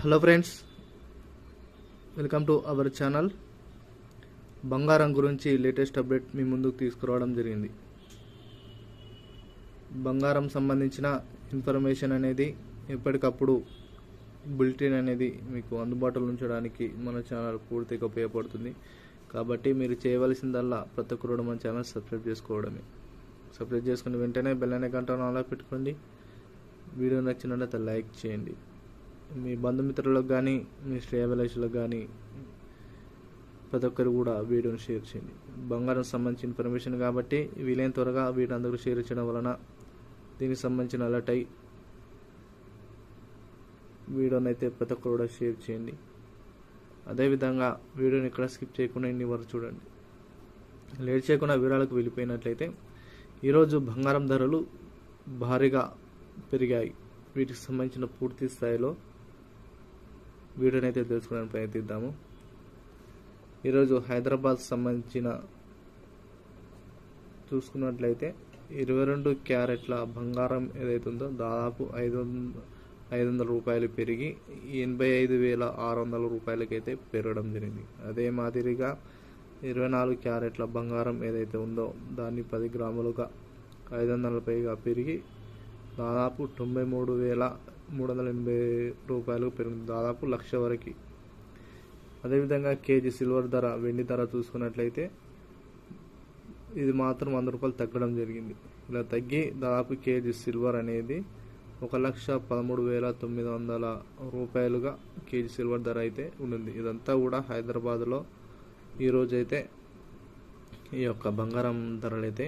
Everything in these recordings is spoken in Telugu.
Hello friends, welcome to our channel. బంగారం గురించి లేటెస్ట్ అప్డేట్ మీ ముందుకు తీసుకురావడం జరిగింది. బంగారం సంబంధించిన ఇన్ఫర్మేషన్ అనేది ఎప్పటికప్పుడు బులెటిన్ అనేది మీకు అందుబాటులో ఉంచడానికి మన ఛానల్ పూర్తిగా ఉపయోగపడుతుంది. కాబట్టి మీరు చేయవలసిందల్లా ప్రతి ఒక్కరు మన ఛానల్ సబ్స్క్రైబ్ చేసుకోవడమే. సబ్స్క్రైబ్ చేసుకుని వెంటనే బెల్ అనే గంటను ఆన్లో పెట్టుకోండి. వీడియో నచ్చినట్లయితే లైక్ చేయండి. మీ బంధుమిత్రులకు కానీ మీ శ్రేయభిలాషులకు కానీ ప్రతి ఒక్కరు కూడా వీడియోని షేర్ చేయండి. బంగారం సంబంధించిన ఇన్ఫర్మేషన్ కాబట్టి వీలైన త్వరగా వీడియో అందరూ షేర్ చేయడం వలన దీనికి సంబంధించిన అలర్ట్ అయి వీడియోని అయితే ప్రతి ఒక్కరు కూడా షేర్ చేయండి. అదేవిధంగా వీడియోని ఇక్కడ స్కిప్ చేయకుండా ఇన్ని వరకు చూడండి. లేట్ చేయకుండా వివరాలకు వెళ్ళిపోయినట్లయితే ఈరోజు బంగారం ధరలు భారీగా పెరిగాయి. వీటికి సంబంధించిన పూర్తి స్థాయిలో వీడియోని అయితే తెలుసుకోవడానికి ప్రయత్నిద్దాము. ఈరోజు హైదరాబాద్ సంబంధించిన చూసుకున్నట్లయితే 22 క్యారెట్ల బంగారం ఏదైతే ఉందో దాదాపు 500 రూపాయలు పెరిగి 85,600 రూపాయలకైతే పెరగడం జరిగింది. అదే మాదిరిగా 24 క్యారెట్ల బంగారం ఏదైతే ఉందో దాన్ని 10 గ్రాములుగా 500 పైగా పెరిగి దాదాపు 93,380 రూపాయలకు పెరిగింది, దాదాపు 1,00,000 వరకు. అదేవిధంగా కేజీ సిల్వర్ ధర, వెండి ధర చూసుకున్నట్లయితే ఇది మాత్రం 100 రూపాయలు తగ్గడం జరిగింది. ఇలా తగ్గి దాదాపు కేజీ సిల్వర్ అనేది 1,13,900 రూపాయలుగా కేజీ సిల్వర్ ధర అయితే ఉంది. ఇదంతా కూడా హైదరాబాద్లో ఈరోజైతే ఈ యొక్క బంగారం ధరలు అయితే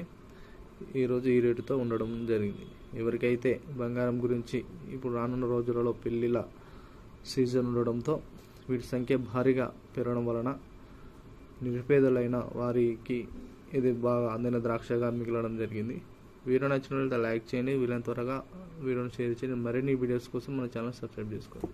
ఈరోజు ఈ రేటుతో ఉండడం జరిగింది. ఎవరికైతే బంగారం గురించి ఇప్పుడు రానున్న రోజులలో పెళ్లిళ్ళ సీజన్ ఉండడంతో వీటి సంఖ్య భారీగా పెరగడం వలన నిరుపేదలైన వారికి ఇది బాగా అందిన ద్రాక్షగా మిగలడం జరిగింది. వీడియో నచ్చినట్లయితే లైక్ చేయండి. వీలైన త్వరగా వీడియోని షేర్ చేయండి. మరిన్ని వీడియోస్ కోసం మన ఛానల్ సబ్స్క్రైబ్ చేసుకోండి.